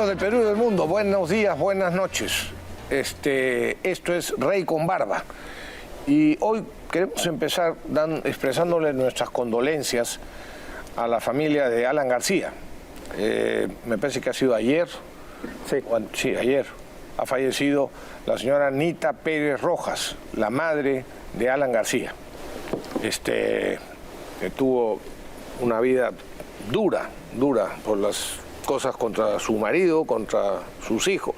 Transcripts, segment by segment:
Amigos del Perú y del mundo, buenos días, buenas noches. Esto es Rey con Barba. Y hoy queremos empezar expresándole nuestras condolencias a la familia de Alan García. Me parece que ha sido ayer. Sí, ayer. Ha fallecido la señora Anita Pérez Rojas, la madre de Alan García. Que tuvo una vida dura por las cosas contra su marido, contra su hijo,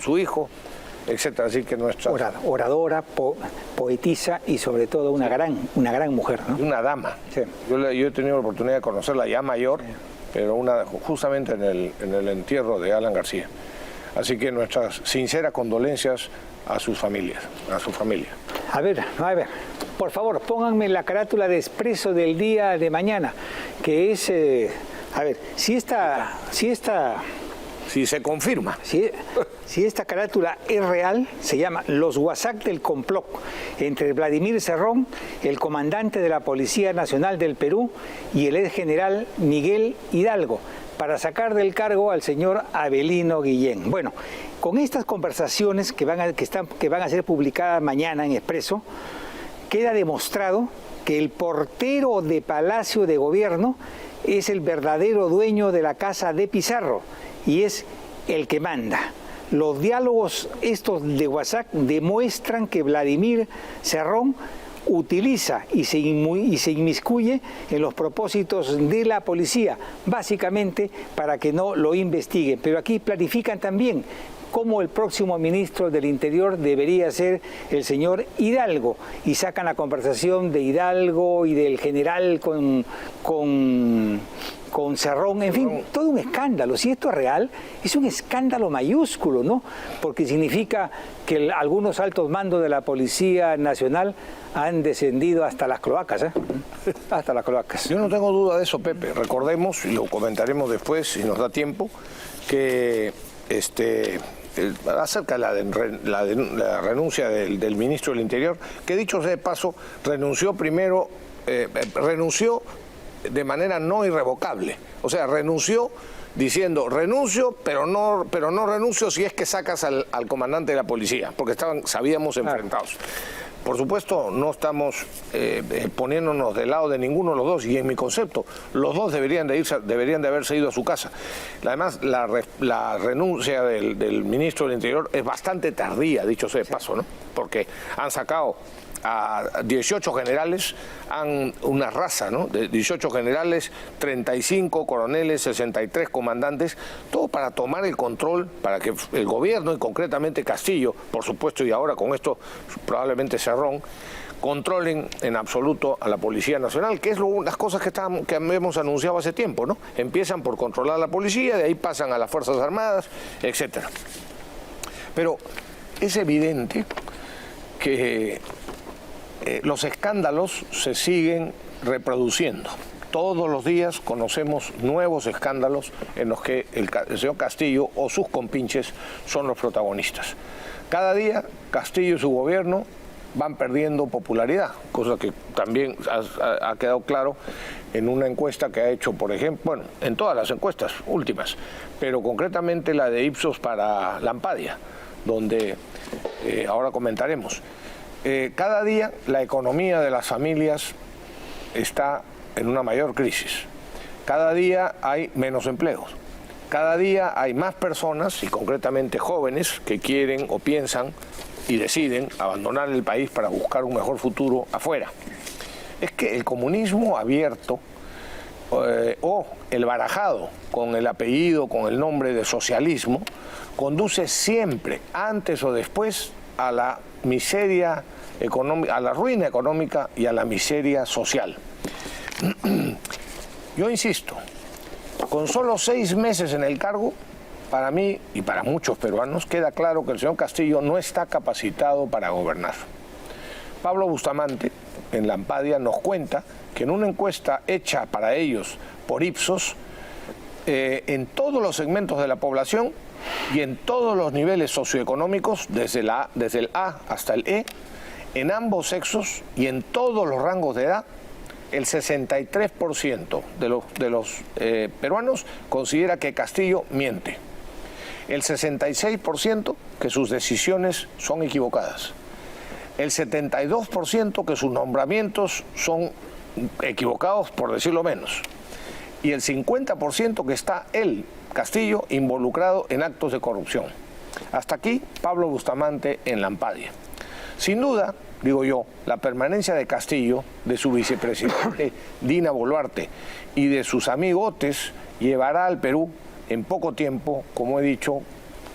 etcétera. Así que nuestra oradora, poetisa y sobre todo una gran mujer, ¿no? Una dama. Sí. Yo he tenido la oportunidad de conocerla ya mayor, sí, pero justamente en el entierro de Alan García. Así que nuestras sinceras condolencias a sus familias, a su familia. A ver, por favor, pónganme la carátula de Expreso del día de mañana, que es, si se confirma. Si esta carátula es real, se llama Los WhatsApp del complot entre Vladimir Cerrón, el comandante de la Policía Nacional del Perú, y el ex general Miguel Hidalgo, para sacar del cargo al señor Avelino Guillén. Bueno, con estas conversaciones que van a ser publicadas mañana en Expreso, queda demostrado que el portero de Palacio de Gobierno es el verdadero dueño de la casa de Pizarro y es el que manda. Los diálogos estos de WhatsApp demuestran que Vladimir Cerrón utiliza y se inmiscuye en los propósitos de la policía, básicamente para que no lo investiguen. Pero aquí planifican también cómo el próximo ministro del Interior debería ser el señor Hidalgo, y sacan la conversación de Hidalgo y del general con Cerrón, en fin, todo un escándalo. Si esto es real, es un escándalo mayúsculo, ¿no? Porque significa que algunos altos mandos de la Policía Nacional han descendido hasta las cloacas, ¿eh? Hasta las cloacas. Yo no tengo duda de eso, Pepe. Recordemos, y lo comentaremos después, si nos da tiempo, que acerca de la renuncia del ministro del Interior, que dicho sea de paso, renunció de manera no irrevocable. O sea, renunció diciendo, renuncio, pero no renuncio si es que sacas al comandante de la policía, porque sabíamos enfrentados. Por supuesto, no estamos poniéndonos del lado de ninguno de los dos, y en mi concepto, los dos deberían de haberse ido a su casa. Además, la renuncia del ministro del Interior es bastante tardía, dicho sea de paso, ¿no? Porque han sacado a 18 generales, una raza, ¿no? De 18 generales, 35 coroneles, 63 comandantes, todo para tomar el control, para que el gobierno, y concretamente Castillo, por supuesto, y ahora con esto probablemente Cerrón, controlen en absoluto a la Policía Nacional, que es las cosas que hemos anunciado hace tiempo, ¿no? Empiezan por controlar a la policía, de ahí pasan a las Fuerzas Armadas, etcétera. Pero es evidente que los escándalos se siguen reproduciendo. Todos los días conocemos nuevos escándalos en los que el señor Castillo o sus compinches son los protagonistas. Cada día Castillo y su gobierno van perdiendo popularidad, cosa que también ha quedado claro en una encuesta que ha hecho, por ejemplo, bueno, en todas las encuestas últimas, pero concretamente la de Ipsos para Lampadia, donde ahora comentaremos. Cada día la economía de las familias está en una mayor crisis. Cada día hay menos empleos. Cada día hay más personas, y concretamente jóvenes, que quieren o piensan y deciden abandonar el país para buscar un mejor futuro afuera. Es que el comunismo abierto o el barajado con el apellido, con el nombre de socialismo, conduce siempre, antes o después, a la miseria económica, a la ruina económica y a la miseria social. Yo insisto, con solo 6 meses en el cargo, para mí y para muchos peruanos queda claro que el señor Castillo no está capacitado para gobernar. Pablo Bustamante, en Lampadia, nos cuenta que en una encuesta hecha para ellos por Ipsos, en todos los segmentos de la población y en todos los niveles socioeconómicos, desde el A hasta el E, en ambos sexos y en todos los rangos de edad, el 63% de los peruanos considera que Castillo miente. El 66% que sus decisiones son equivocadas. El 72% que sus nombramientos son equivocados, por decirlo menos. Y el 50% que está él, Castillo, involucrado en actos de corrupción. Hasta aquí, Pablo Bustamante en Lampadia. Sin duda, digo yo, la permanencia de Castillo, de su vicepresidente Dina Boluarte y de sus amigotes llevará al Perú en poco tiempo, como he dicho,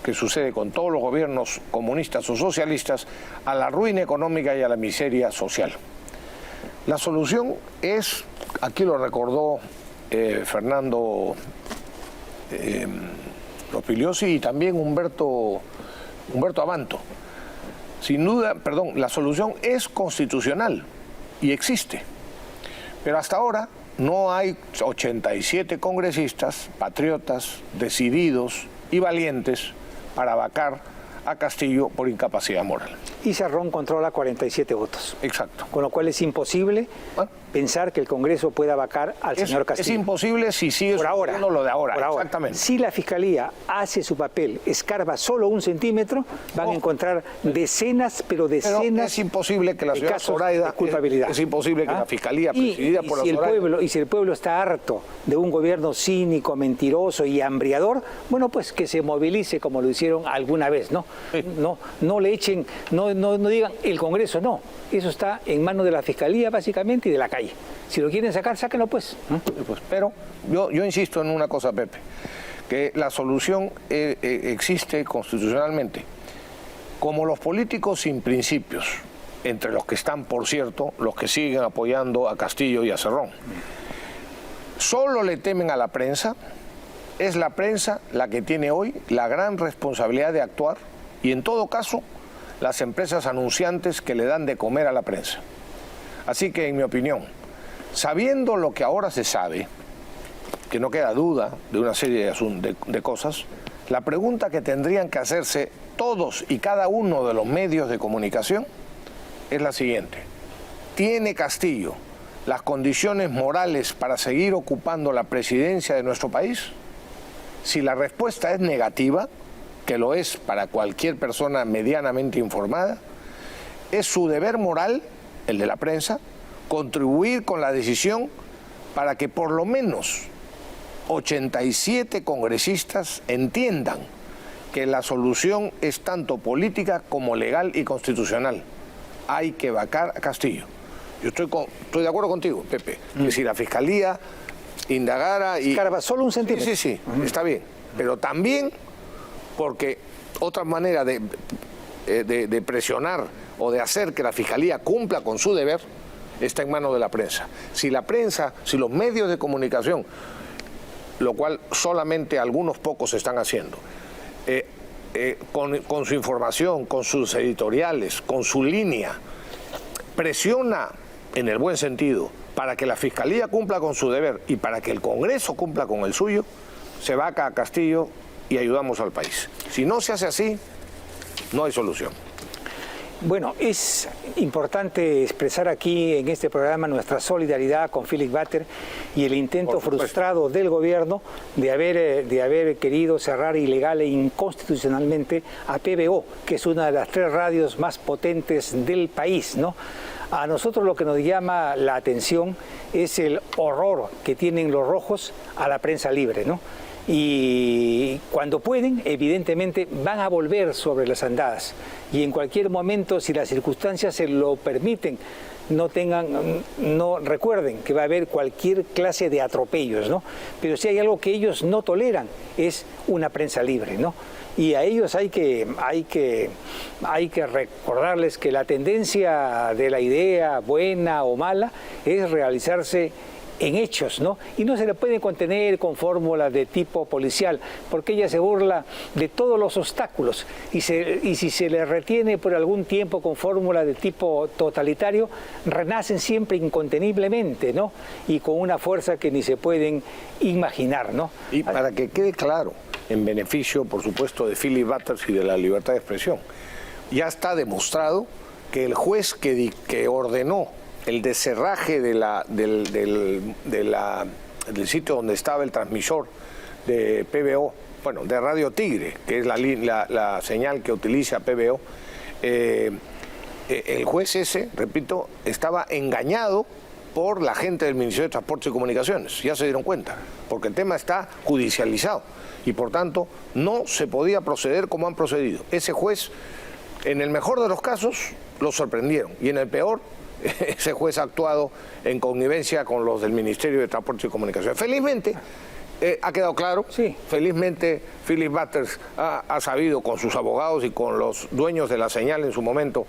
que sucede con todos los gobiernos comunistas o socialistas, a la ruina económica y a la miseria social. La solución es, aquí lo recordó Fernando Rospigliosi y también Humberto Abanto. Sin duda, la solución es constitucional y existe. Pero hasta ahora no hay 87 congresistas, patriotas, decididos y valientes para vacar a Castillo por incapacidad moral. Y Cerrón controla 47 votos. Exacto. Con lo cual es imposible pensar que el Congreso pueda vacar al señor Castillo. Es imposible si sigue sucediendo lo de ahora. Exactamente. Si la Fiscalía hace su papel, escarba solo 1 centímetro, van a encontrar decenas, pero es imposible que la señora Zoraida, culpabilidad. Es imposible que la Fiscalía presidida por la Zoraida... Y si el pueblo está harto de un gobierno cínico, mentiroso y hambriador, bueno, pues que se movilice como lo hicieron alguna vez, ¿no? Sí. No le echen, no digan el Congreso, no. Eso está en manos de la Fiscalía, básicamente, y de la calle. Si lo quieren sacar, sáquenlo, pues. Pero yo insisto en una cosa, Pepe, que la solución existe constitucionalmente. Como los políticos sin principios, entre los que están, por cierto, los que siguen apoyando a Castillo y a Cerrón, solo le temen a la prensa, es la prensa la que tiene hoy la gran responsabilidad de actuar y, en todo caso, las empresas anunciantes que le dan de comer a la prensa. Así que, en mi opinión, sabiendo lo que ahora se sabe, que no queda duda de una serie de cosas, la pregunta que tendrían que hacerse todos y cada uno de los medios de comunicación es la siguiente: ¿tiene Castillo las condiciones morales para seguir ocupando la presidencia de nuestro país? Si la respuesta es negativa, que lo es para cualquier persona medianamente informada, es su deber moral, el de la prensa, contribuir con la decisión para que por lo menos 87 congresistas entiendan que la solución es tanto política como legal y constitucional. Hay que vacar a Castillo. Yo estoy de acuerdo contigo, Pepe, que si la Fiscalía indagara y... Escarba solo 1 centímetro. Sí, está bien. Pero también porque otra manera de presionar o de hacer que la Fiscalía cumpla con su deber está en manos de la prensa. Si la prensa, si los medios de comunicación, lo cual solamente algunos pocos están haciendo, con su información, con sus editoriales, con su línea, presiona en el buen sentido para que la Fiscalía cumpla con su deber y para que el Congreso cumpla con el suyo, se vaca a Castillo y ayudamos al país. Si no se hace así, no hay solución. Bueno, es importante expresar aquí en este programa nuestra solidaridad con Philip Batter y el intento frustrado del gobierno de haber querido cerrar ilegal e inconstitucionalmente a PBO, que es una de las 3 radios más potentes del país, ¿no? A nosotros lo que nos llama la atención es el horror que tienen los rojos a la prensa libre, ¿no? Y cuando pueden, evidentemente, van a volver sobre las andadas. Y en cualquier momento, si las circunstancias se lo permiten, no recuerden que va a haber cualquier clase de atropellos, ¿no? Pero si hay algo que ellos no toleran, es una prensa libre, ¿no? Y a ellos hay que recordarles que la tendencia de la idea, buena o mala, es realizarse en hechos, ¿no? Y no se le puede contener con fórmulas de tipo policial, porque ella se burla de todos los obstáculos y si se le retiene por algún tiempo con fórmulas de tipo totalitario, renacen siempre inconteniblemente, ¿no? Y con una fuerza que ni se pueden imaginar, ¿no? Y para que quede claro, en beneficio, por supuesto, de Philip Butters y de la libertad de expresión, ya está demostrado que el juez que ordenó el descerraje del sitio donde estaba el transmisor de PBO bueno, de Radio Tigre, que es la señal que utiliza PBO, el juez ese, repito, estaba engañado por la gente del Ministerio de Transportes y Comunicaciones. Ya se dieron cuenta, porque el tema está judicializado y por tanto no se podía proceder como han procedido. Ese juez, en el mejor de los casos, lo sorprendieron y en el peor, ese juez ha actuado en connivencia con los del Ministerio de Transportes y Comunicaciones. Felizmente, ha quedado claro, sí. Felizmente Philip Butters ha sabido con sus abogados y con los dueños de la señal en su momento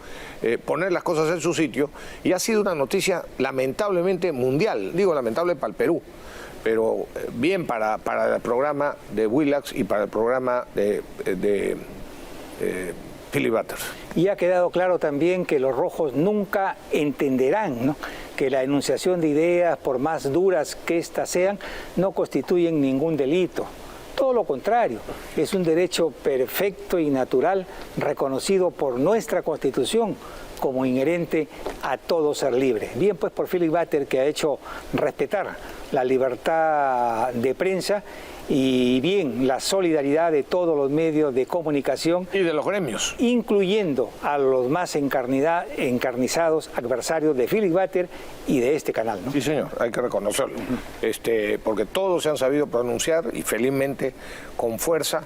poner las cosas en su sitio y ha sido una noticia lamentablemente mundial, digo lamentable para el Perú, pero bien para el programa de Willax y para el programa de Philip Butters. Y ha quedado claro también que los rojos nunca entenderán, ¿no?, que la enunciación de ideas, por más duras que éstas sean, no constituyen ningún delito. Todo lo contrario, es un derecho perfecto y natural reconocido por nuestra Constitución como inherente a todo ser libre. Bien pues por Philip Butters, que ha hecho respetar la libertad de prensa y bien la solidaridad de todos los medios de comunicación. Y de los gremios. Incluyendo a los más encarnizados adversarios de Philip Butters y de este canal, ¿no? Sí, señor, hay que reconocerlo. Porque todos se han sabido pronunciar y felizmente con fuerza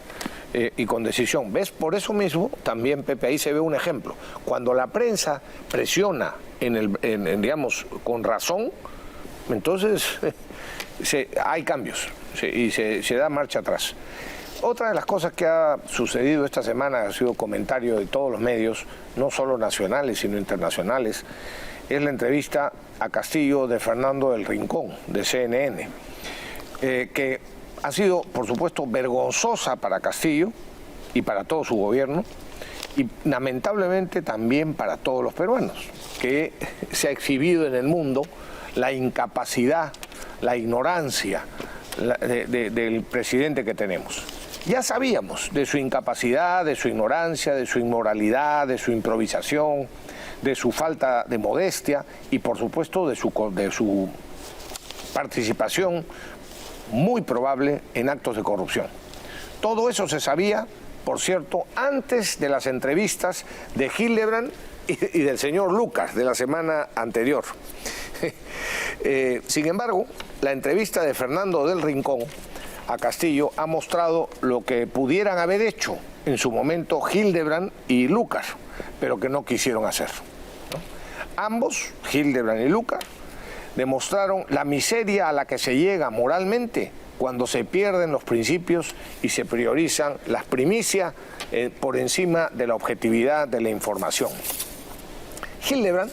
y con decisión. ¿Ves? Por eso mismo también, Pepe, ahí se ve un ejemplo. Cuando la prensa presiona digamos, con razón, entonces hay cambios y se da marcha atrás. Otra de las cosas que ha sucedido esta semana, ha sido comentario de todos los medios, no solo nacionales, sino internacionales, es la entrevista a Castillo de Fernando del Rincón, de CNN, que ha sido, por supuesto, vergonzosa para Castillo y para todo su gobierno, y lamentablemente también para todos los peruanos, que se ha exhibido en el mundo la incapacidad, la ignorancia del presidente que tenemos. Ya sabíamos de su incapacidad, de su ignorancia, de su inmoralidad, de su improvisación, de su falta de modestia y por supuesto de su participación muy probable en actos de corrupción. Todo eso se sabía, por cierto, antes de las entrevistas de Hildebrand y del señor Lucas de la semana anterior. Sin embargo, la entrevista de Fernando del Rincón a Castillo ha mostrado lo que pudieran haber hecho en su momento Hildebrand y Lucas, pero que no quisieron hacer, ¿no? Ambos, Hildebrand y Lucas, demostraron la miseria a la que se llega moralmente cuando se pierden los principios y se priorizan las primicias por encima de la objetividad de la información. Hildebrand,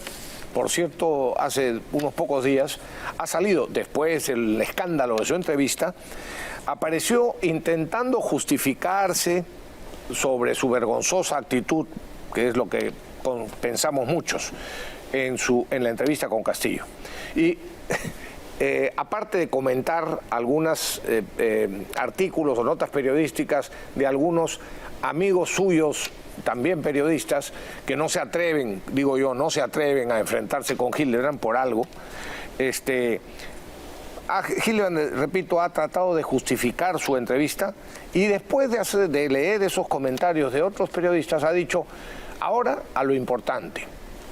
por cierto, hace unos pocos días, ha salido, después del escándalo de su entrevista, apareció intentando justificarse sobre su vergonzosa actitud, que es lo que pensamos muchos, en la entrevista con Castillo. Y aparte de comentar algunos artículos o notas periodísticas de algunos amigos suyos, también periodistas, que no se atreven, digo yo, no se atreven a enfrentarse con Hildebrand por algo, Hildebrand, repito, ha tratado de justificar su entrevista y después de leer esos comentarios de otros periodistas ha dicho, ahora a lo importante,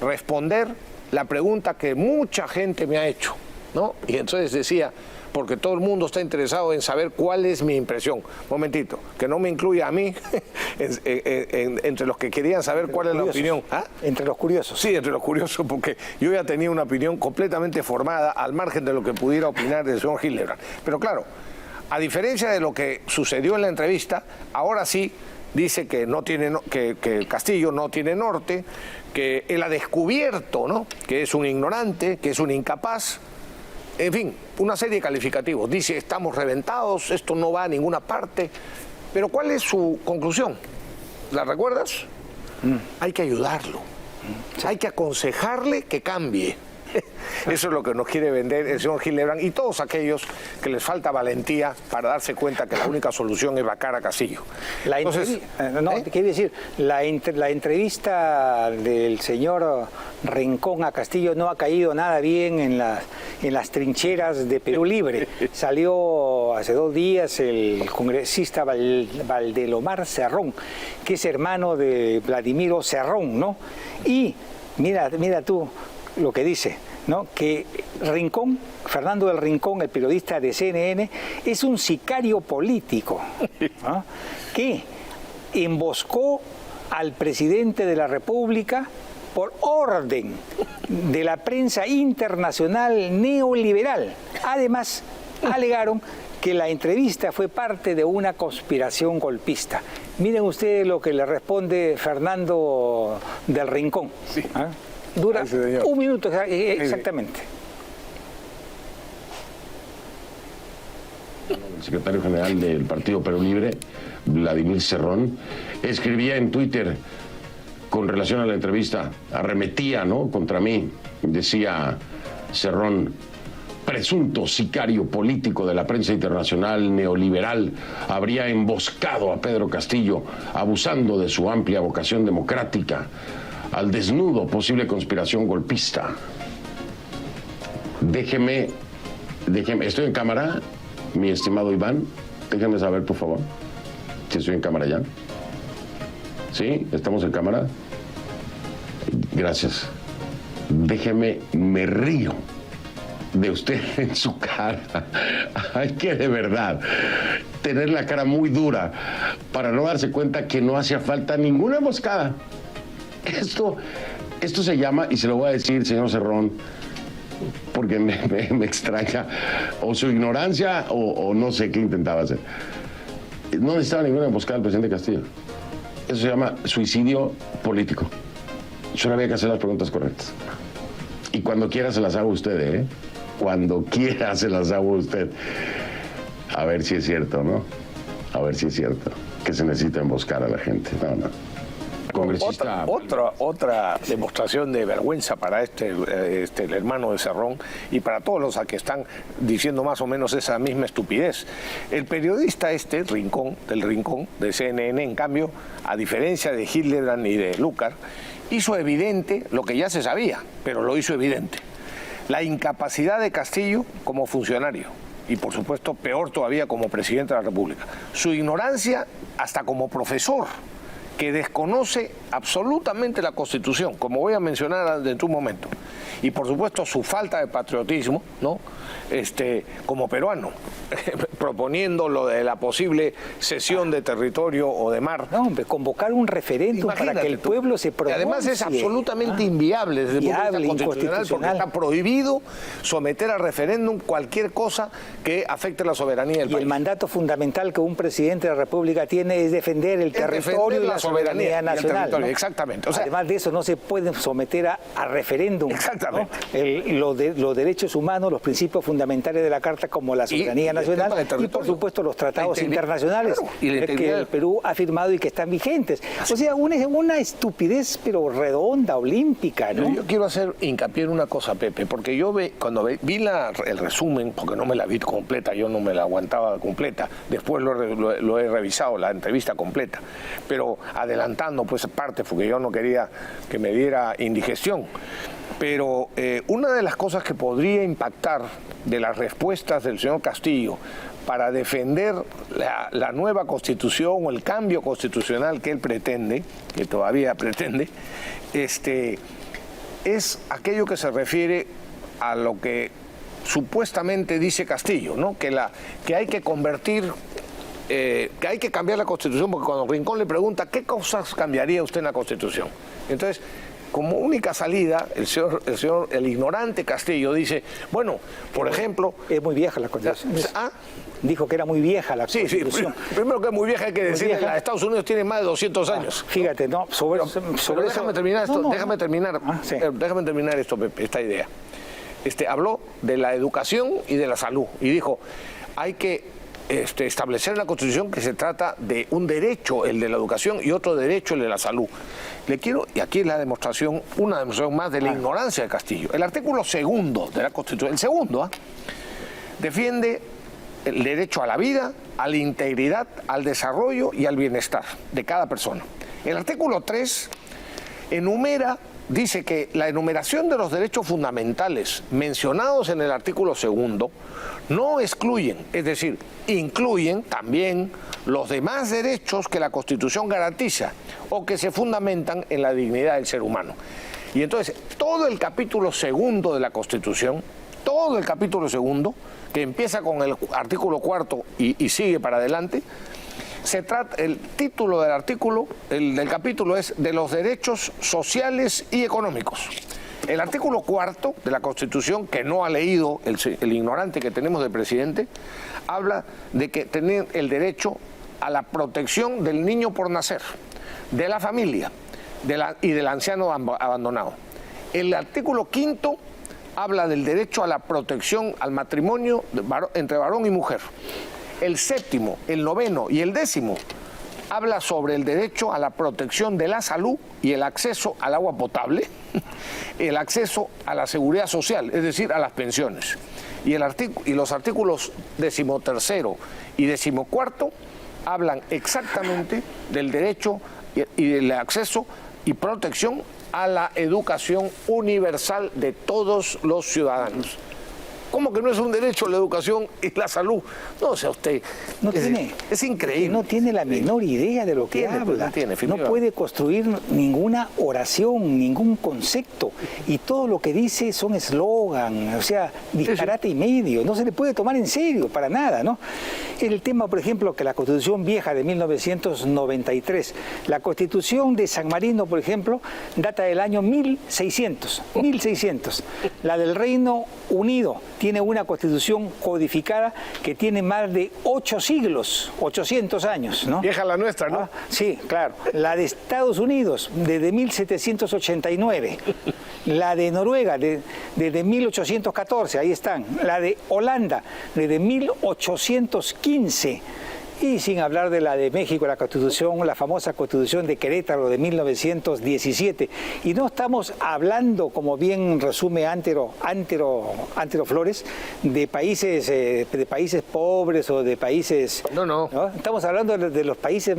responder la pregunta que mucha gente me ha hecho, ¿no? Y entonces decía, porque todo el mundo está interesado en saber cuál es mi impresión. Momentito, que no me incluya a mí entre los que querían saber cuál es la opinión. ¿Ah? Entre los curiosos. Sí, entre los curiosos, porque yo ya tenía una opinión completamente formada al margen de lo que pudiera opinar el señor Hildebrand. Pero claro, a diferencia de lo que sucedió en la entrevista, ahora sí dice que no tiene, que Castillo no tiene norte, que él ha descubierto, ¿no?, que es un ignorante, que es un incapaz. En fin, una serie de calificativos. Dice, estamos reventados, esto no va a ninguna parte. Pero ¿cuál es su conclusión? ¿La recuerdas? Hay que ayudarlo. Hay que aconsejarle que cambie. Eso es lo que nos quiere vender el señor Hildebrand y todos aquellos que les falta valentía para darse cuenta que la única solución es vacar a Castillo. Quiere decir, la entrevista del señor Rincón a Castillo no ha caído nada bien en en las trincheras de Perú Libre. Salió hace 2 días el congresista Valdelomar Cerrón, que es hermano de Vladimiro Cerrón, ¿no? Y mira tú lo que dice, ¿no? Que Rincón, Fernando del Rincón, el periodista de CNN, es un sicario político, ¿no? Que emboscó al presidente de la República por orden de la prensa internacional neoliberal. Además, alegaron que la entrevista fue parte de una conspiración golpista. Miren ustedes lo que le responde Fernando del Rincón. Sí. ¿Ah? Dura 1 minuto exactamente. El secretario general del Partido Perú Libre, Vladimir Cerrón, escribía en Twitter con relación a la entrevista, arremetía, ¿no?, contra mí. Decía Cerrón: presunto sicario político de la prensa internacional neoliberal habría emboscado a Pedro Castillo, abusando de su amplia vocación democrática, al desnudo posible conspiración golpista. Déjeme, ¿estoy en cámara, mi estimado Iván? Déjeme saber, por favor, si estoy en cámara ya. ¿Sí? ¿Estamos en cámara? Gracias. Déjeme, me río de usted en su cara. Hay que, de verdad, tener la cara muy dura para no darse cuenta que no hacía falta ninguna emboscada. Esto se llama, y se lo voy a decir, señor Cerrón, porque me extraña, o su ignorancia o no sé qué intentaba hacer. No necesitaba ninguna emboscada al presidente Castillo. Eso se llama suicidio político. Solo había que hacer las preguntas correctas. Y cuando quiera se las hago a usted, ¿eh? Cuando quiera se las hago a usted. A ver si es cierto, ¿no? A ver si es cierto que se necesita emboscar a la gente. No. Congresista... Otra demostración de vergüenza para el hermano de Cerrón y para todos los que están diciendo más o menos esa misma estupidez. El periodista Rincón, del Rincón, de CNN, en cambio, a diferencia de Hildebrand y de Lucar, hizo evidente lo que ya se sabía, pero lo hizo evidente: la incapacidad de Castillo como funcionario y, por supuesto, peor todavía como presidente de la República. Su ignorancia hasta como profesor, que desconoce absolutamente la Constitución, como voy a mencionar dentro de un momento. Y, por supuesto, su falta de patriotismo, ¿no?, como peruano, proponiendo lo de la posible cesión de territorio o de mar. No, hombre, convocar un referéndum para que el pueblo se pronuncie. Y además es absolutamente inviable desde el punto de vista constitucional, porque está prohibido someter a referéndum cualquier cosa que afecte la soberanía del país. Y el mandato fundamental que un presidente de la República tiene es defender el territorio y la soberanía nacional, ¿no? Exactamente. O sea, además de eso, no se pueden someter a referéndum, exactamente, ¿no? Los derechos humanos, los principios fundamentales de la Carta, como la soberanía nacional y, por supuesto, los tratados internacionales, claro, que el Perú ha firmado y que están vigentes. O sea, una estupidez, pero redonda, olímpica, ¿no? Yo quiero hacer hincapié en una cosa, Pepe, porque cuando vi el resumen, porque no me la vi completa, yo no me la aguantaba completa, después lo he revisado, la entrevista completa, pero adelantando pues parte, porque yo no quería que me diera indigestión. Pero una de las cosas que podría impactar de las respuestas del señor Castillo para defender la nueva Constitución o el cambio constitucional que él pretende, que todavía pretende, es aquello que se refiere a lo que supuestamente dice Castillo, ¿no?, que hay que convertir, que hay que cambiar la Constitución, porque cuando Rincón le pregunta ¿qué cosas cambiaría usted en la Constitución? Entonces, como única salida, el ignorante Castillo dice, bueno, por ejemplo... Es muy vieja la Constitución. Dijo que era muy vieja la Constitución. Sí, primero que es muy vieja, hay que decir que Estados Unidos tiene más de 200 años. Fíjate, no, sobre déjame terminar esto, déjame terminar esto, Pepe, esta idea. Habló de la educación y de la salud, y dijo, hay que establecer en la Constitución que se trata de un derecho, el de la educación, y otro derecho, el de la salud. Y aquí es una demostración más de la ignorancia de Castillo. El artículo 2 de la Constitución, el segundo, defiende el derecho a la vida, a la integridad, al desarrollo y al bienestar de cada persona. El artículo 3 enumera dice que la enumeración de los derechos fundamentales mencionados en el artículo 2 no excluyen, es decir, incluyen también los demás derechos que la Constitución garantiza o que se fundamentan en la dignidad del ser humano. Y entonces, todo el capítulo 2 de la Constitución, todo el capítulo 2, que empieza con el artículo 4 y sigue para adelante, se trata, el título del artículo, del capítulo es de los derechos sociales y económicos. El artículo 4 de la Constitución, que no ha leído el ignorante que tenemos del presidente, habla de que tener el derecho a la protección del niño por nacer, de la familia y del anciano abandonado. El artículo 5 habla del derecho a la protección al matrimonio entre varón y mujer. El 7º, el 9º y el 10º habla sobre el derecho a la protección de la salud y el acceso al agua potable, el acceso a la seguridad social, es decir, a las pensiones. Y los artículos 13º y 14º hablan exactamente del derecho y del acceso y protección a la educación universal de todos los ciudadanos. ¿Cómo que no es un derecho la educación y la salud? No, o sea, usted es increíble. No tiene la menor idea de lo que habla. No puede construir ninguna oración, ningún concepto. Y todo lo que dice son eslogan, o sea, disparate y medio. No se le puede tomar en serio, para nada, ¿no? El tema, por ejemplo, que la Constitución vieja de 1993, la Constitución de San Marino, por ejemplo, data del año 1600. La del Reino Unido tiene una constitución codificada que tiene más de 8 siglos, 800 años, ¿no? Vieja la nuestra, ¿no? Sí, claro. La de Estados Unidos, desde 1789. La de Noruega, desde 1814, ahí están. La de Holanda, desde 1815. Y sin hablar de la de México, la Constitución, la famosa Constitución de Querétaro de 1917. Y no estamos hablando, como bien resume Antero Flores, de países pobres o de países... No. Estamos hablando de los países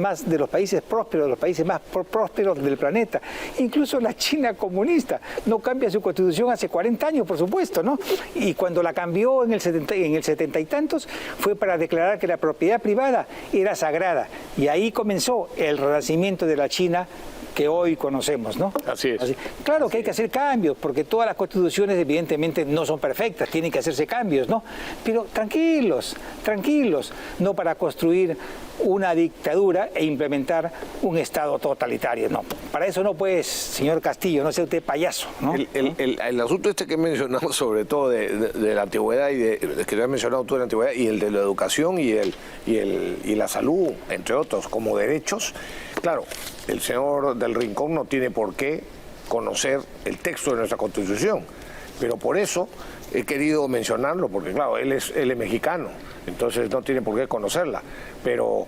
prósperos, de los países más prósperos del planeta. Incluso la China comunista no cambia su Constitución hace 40 años, por supuesto, ¿no? Y cuando la cambió en el 70 y tantos, fue para declarar que la propiedad privada era sagrada, y ahí comenzó el renacimiento de la China que hoy conocemos, ¿no? Así es. Claro que hay que hacer cambios, porque todas las constituciones evidentemente no son perfectas, tienen que hacerse cambios, ¿no? Pero tranquilos, no para construir una dictadura e implementar un Estado totalitario, no. Para eso no puede, señor Castillo, no sea usted payaso, ¿no? El asunto que mencionamos, sobre todo de la antigüedad y que has mencionado tú de la antigüedad, y el de la educación y la salud, entre otros, como derechos, claro, el señor del Rincón no tiene por qué conocer el texto de nuestra Constitución, pero por eso he querido mencionarlo, porque claro, él es mexicano, entonces no tiene por qué conocerla, pero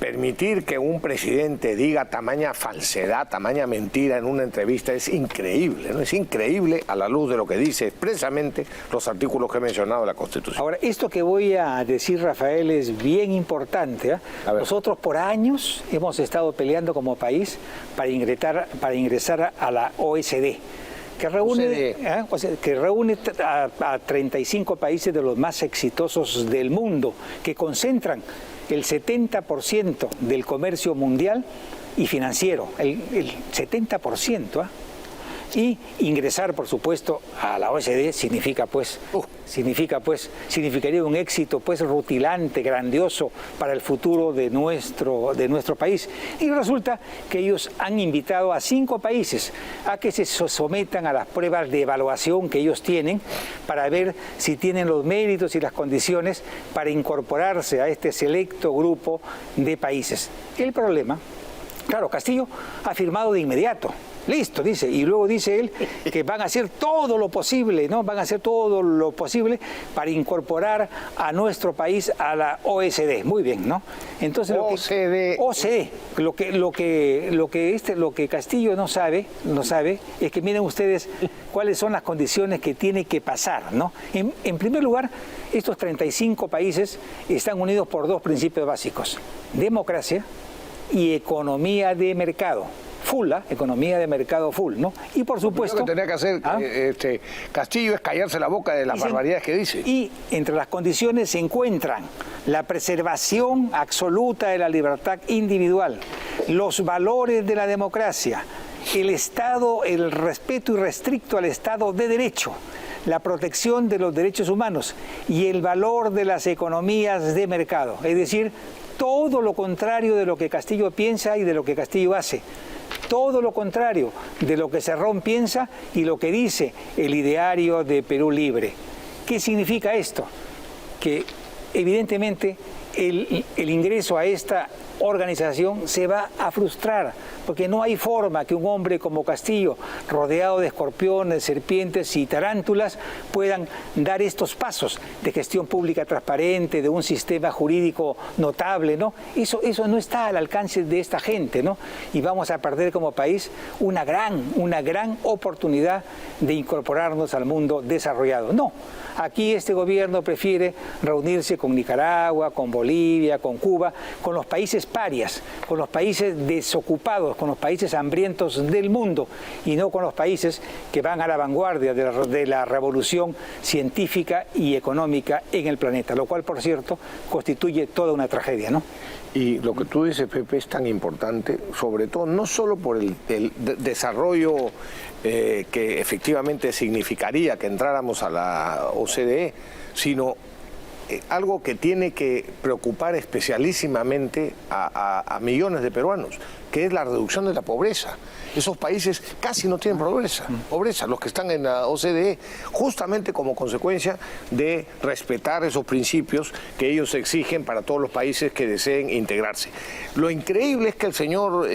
permitir que un presidente diga tamaña falsedad, tamaña mentira en una entrevista es increíble, ¿no? Es increíble a la luz de lo que dice expresamente los artículos que he mencionado de la Constitución. Ahora, esto que voy a decir, Rafael, es bien importante, ¿eh? Nosotros por años hemos estado peleando como país para ingresar a la OECD. Que reúne a 35 países de los más exitosos del mundo, que concentran el 70% del comercio mundial y financiero, el 70%. Y ingresar, por supuesto, a la OECD significaría un éxito pues rutilante, grandioso para el futuro de nuestro país. Y resulta que ellos han invitado a 5 países a que se sometan a las pruebas de evaluación que ellos tienen para ver si tienen los méritos y las condiciones para incorporarse a este selecto grupo de países. El problema, claro, Castillo ha firmado de inmediato. Listo, dice, y luego dice él que van a hacer todo lo posible, ¿no? Van a hacer todo lo posible para incorporar a nuestro país a la OECD. Muy bien, ¿no? Entonces OCDE. Lo que Castillo no sabe es que miren ustedes cuáles son las condiciones que tiene que pasar, ¿no? En primer lugar, estos 35 países están unidos por 2 principios básicos: democracia y economía de mercado. full, economía de mercado full, ¿no? Y por supuesto... Lo que tenía que hacer Castillo es callarse la boca de las barbaridades que dice. Y entre las condiciones se encuentran la preservación absoluta de la libertad individual, los valores de la democracia, el Estado, el respeto irrestricto al Estado de Derecho, la protección de los derechos humanos y el valor de las economías de mercado. Es decir, todo lo contrario de lo que Castillo piensa y de lo que Castillo hace. Todo lo contrario de lo que Cerrón piensa y lo que dice el ideario de Perú Libre. ¿Qué significa esto? Que evidentemente el ingreso a esta organización se va a frustrar, porque no hay forma que un hombre como Castillo, rodeado de escorpiones, serpientes y tarántulas, puedan dar estos pasos de gestión pública transparente, de un sistema jurídico notable, ¿no? Eso no está al alcance de esta gente, ¿no? Y vamos a perder como país una gran oportunidad de incorporarnos al mundo desarrollado. No, aquí este gobierno prefiere reunirse con Nicaragua, con Bolivia, con Cuba, con los países parias, con los países desocupados, con los países hambrientos del mundo y no con los países que van a la vanguardia de la revolución científica y económica en el planeta, lo cual, por cierto, constituye toda una tragedia, ¿no? Y lo que tú dices, Pepe, es tan importante, sobre todo no solo por el desarrollo que efectivamente significaría que entráramos a la OCDE, sino algo que tiene que preocupar especialísimamente a millones de peruanos, que es la reducción de la pobreza. Esos países casi no tienen pobreza, los que están en la OCDE, justamente como consecuencia de respetar esos principios que ellos exigen para todos los países que deseen integrarse. Lo increíble es que el señor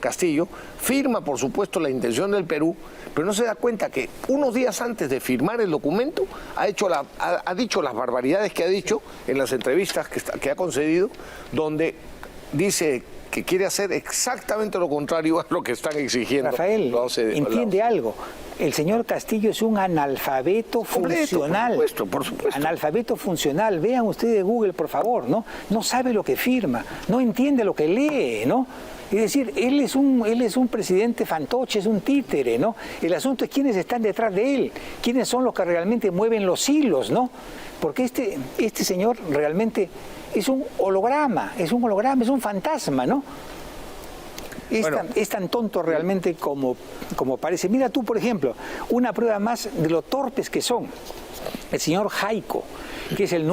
Castillo firma, por supuesto, la intención del Perú, pero no se da cuenta que unos días antes de firmar el documento ha dicho las barbaridades que ha dicho en las entrevistas que ha concedido, donde dice que quiere hacer exactamente lo contrario a lo que están exigiendo. Rafael, entiende algo. El señor Castillo es un analfabeto funcional. Por supuesto. Analfabeto funcional. Vean ustedes Google, por favor, ¿no? No sabe lo que firma, no entiende lo que lee, ¿no? Es decir, él es un presidente fantoche, es un títere, ¿no? El asunto es quiénes están detrás de él, quiénes son los que realmente mueven los hilos, ¿no? Porque este señor realmente es un holograma, es un fantasma, ¿no? Es tan tonto realmente como parece. Mira tú, por ejemplo, una prueba más de lo torpes que son. El señor Jaico, que es el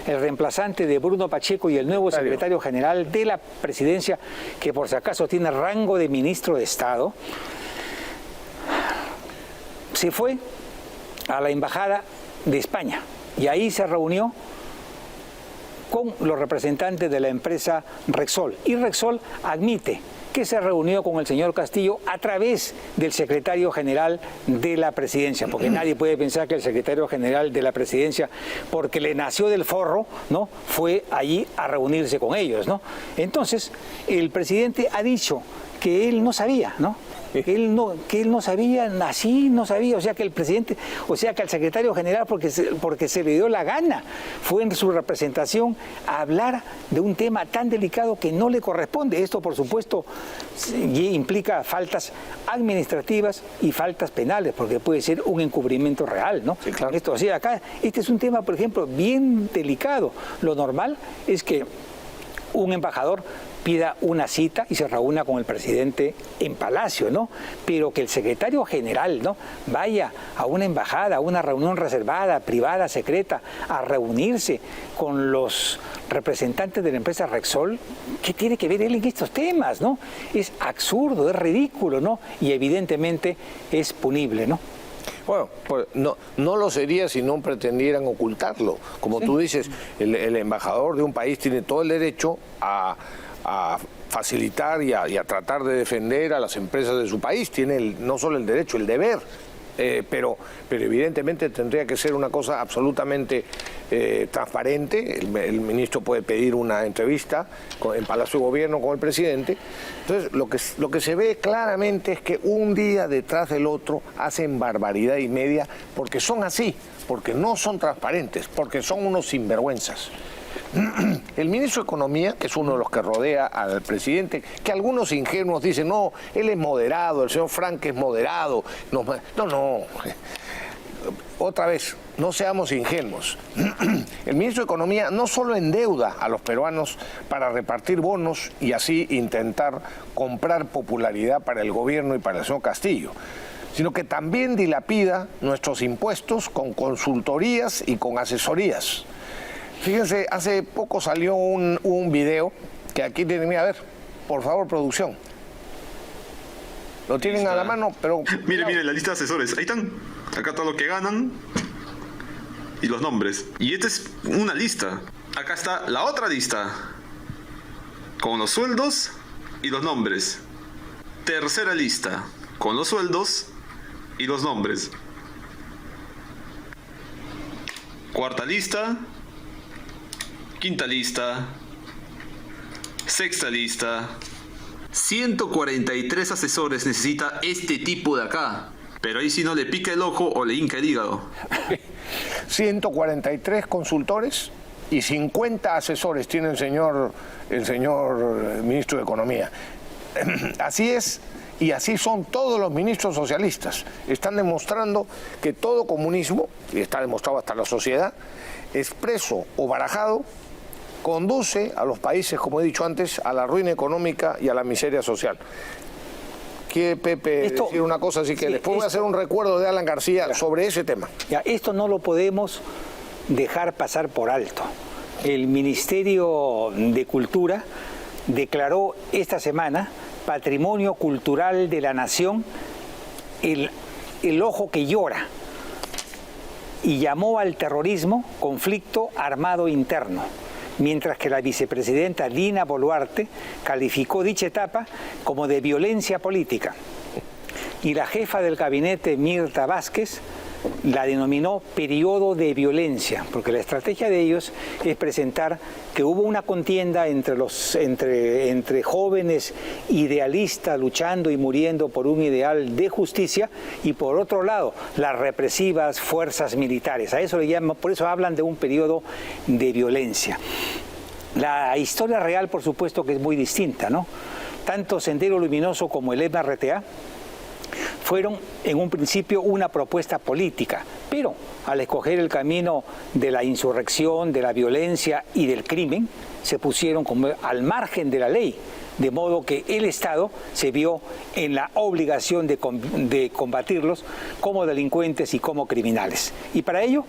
reemplazante de Bruno Pacheco y el nuevo secretario general de la presidencia, que por si acaso tiene rango de ministro de Estado, se fue a la embajada de España y ahí se reunió con los representantes de la empresa Rexol. Y Rexol admite que se reunió con el señor Castillo a través del secretario general de la presidencia, porque nadie puede pensar que el secretario general de la presidencia, porque le nació del forro, ¿no?, fue allí a reunirse con ellos, ¿no? Entonces, el presidente ha dicho que él no sabía, ¿no? Que él no sabía, así no sabía, o sea que el presidente, o sea que el secretario general, porque se le dio la gana, fue en su representación a hablar de un tema tan delicado que no le corresponde. Esto, por supuesto, implica faltas administrativas y faltas penales, porque puede ser un encubrimiento real, ¿no? Sí, claro. Esto, o sea, acá, este es un tema, por ejemplo, bien delicado. Lo normal es que un embajador pida una cita y se reúna con el presidente en Palacio, ¿no? Pero que el secretario general, ¿no?, vaya a una embajada, a una reunión reservada, privada, secreta, a reunirse con los representantes de la empresa Rexol, ¿qué tiene que ver él en estos temas, no? Es absurdo, es ridículo, ¿no? Y evidentemente es punible, ¿no? Bueno, pues no lo sería si no pretendieran ocultarlo. Como tú dices, el embajador de un país tiene todo el derecho a facilitar y a tratar de defender a las empresas de su país. Tiene no solo el derecho, el deber. Pero evidentemente tendría que ser una cosa absolutamente transparente. El ministro puede pedir una entrevista en Palacio de Gobierno con el presidente. Entonces, lo que se ve claramente es que un día detrás del otro hacen barbaridad y media, porque son así, porque no son transparentes, porque son unos sinvergüenzas. El ministro de Economía, que es uno de los que rodea al presidente, que algunos ingenuos dicen, no, él es moderado, el señor Frank es moderado. No. Otra vez, no seamos ingenuos. El ministro de Economía no solo endeuda a los peruanos para repartir bonos y así intentar comprar popularidad para el gobierno y para el señor Castillo, sino que también dilapida nuestros impuestos con consultorías y con asesorías. Fíjense, hace poco salió un video que aquí tienen que ver. Por favor, producción. Lo tienen a la mano, pero... Mire, la lista de asesores. Ahí están. Acá todo lo que ganan y los nombres. Y esta es una lista. Acá está la otra lista con los sueldos y los nombres. Tercera lista con los sueldos y los nombres. Cuarta lista. Quinta lista. Sexta lista. 143 asesores necesita este tipo de acá. Pero ahí sí no le pica el ojo o le hinca el hígado. 143 consultores y 50 asesores tiene el señor ministro de Economía. Así es, y así son todos los ministros socialistas. Están demostrando que todo comunismo, y está demostrado hasta la sociedad, expreso o barajado, conduce a los países, como he dicho antes, a la ruina económica y a la miseria social. Quiere Pepe decir una cosa, así que sí, después voy a hacer un recuerdo de Alan García sobre ese tema. Ya, esto no lo podemos dejar pasar por alto. El Ministerio de Cultura declaró esta semana Patrimonio Cultural de la Nación el ojo que llora y llamó al terrorismo conflicto armado interno, mientras que la vicepresidenta Dina Boluarte calificó dicha etapa como de violencia política. Y la jefa del gabinete, Mirta Vázquez, la denominó periodo de violencia, porque la estrategia de ellos es presentar que hubo una contienda entre jóvenes idealistas luchando y muriendo por un ideal de justicia, y por otro lado las represivas fuerzas militares. A eso le llaman, por eso hablan de un periodo de violencia. La historia real, por supuesto, que es muy distinta, ¿no? Tanto Sendero Luminoso como el MRTA fueron en un principio una propuesta política, pero al escoger el camino de la insurrección, de la violencia y del crimen, se pusieron como al margen de la ley, de modo que el Estado se vio en la obligación de combatirlos como delincuentes y como criminales. Y para ello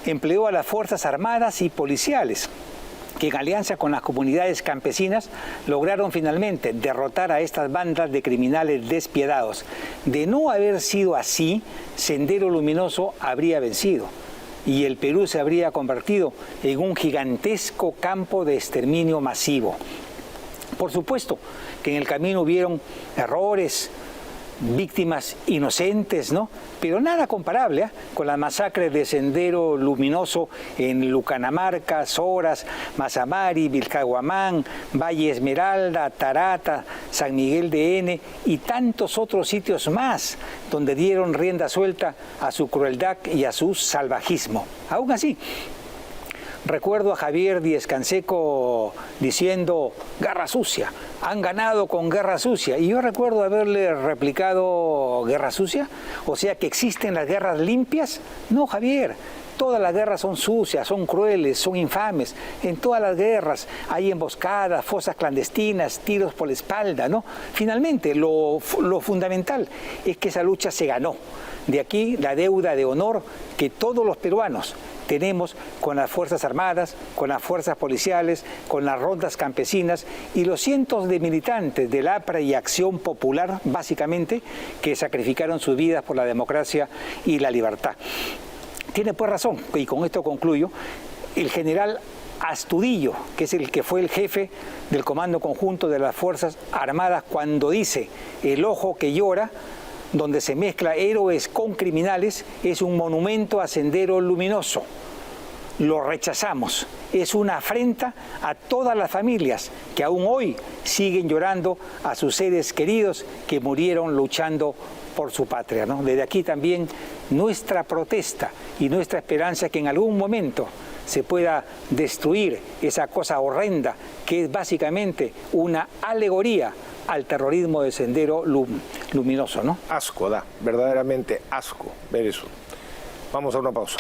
empleó a las Fuerzas Armadas y policiales, que en alianza con las comunidades campesinas lograron finalmente derrotar a estas bandas de criminales despiadados. De no haber sido así, Sendero Luminoso habría vencido y el Perú se habría convertido en un gigantesco campo de exterminio masivo. Por supuesto que en el camino hubieron errores, víctimas inocentes, ¿no? Pero nada comparable con las masacres de Sendero Luminoso en Lucanamarca, Soras, Mazamari, Vilcahuamán, Valle Esmeralda, Tarata, San Miguel de N y tantos otros sitios más donde dieron rienda suelta a su crueldad y a su salvajismo. Aún así, recuerdo a Javier Díez-Canseco diciendo guerra sucia, han ganado con guerra sucia, y yo recuerdo haberle replicado guerra sucia, o sea que existen las guerras limpias. No, Javier, todas las guerras son sucias, son crueles, son infames. En todas las guerras hay emboscadas, fosas clandestinas, tiros por la espalda, ¿no? Finalmente, lo fundamental es que esa lucha se ganó. De aquí la deuda de honor que todos los peruanos tenemos con las Fuerzas Armadas, con las fuerzas policiales, con las rondas campesinas y los cientos de militantes del APRA y Acción Popular, básicamente, que sacrificaron sus vidas por la democracia y la libertad. Tiene pues razón, y con esto concluyo, el general Astudillo, que es el que fue el jefe del Comando Conjunto de las Fuerzas Armadas, cuando dice el ojo que llora, donde se mezcla héroes con criminales, es un monumento a Sendero Luminoso. Lo rechazamos. Es una afrenta a todas las familias que aún hoy siguen llorando a sus seres queridos que murieron luchando por su patria, ¿no? Desde aquí también nuestra protesta y nuestra esperanza que en algún momento se pueda destruir esa cosa horrenda que es básicamente una alegoría al terrorismo de Sendero Luminoso, ¿no? Asco da, verdaderamente asco ver eso. Vamos a una pausa.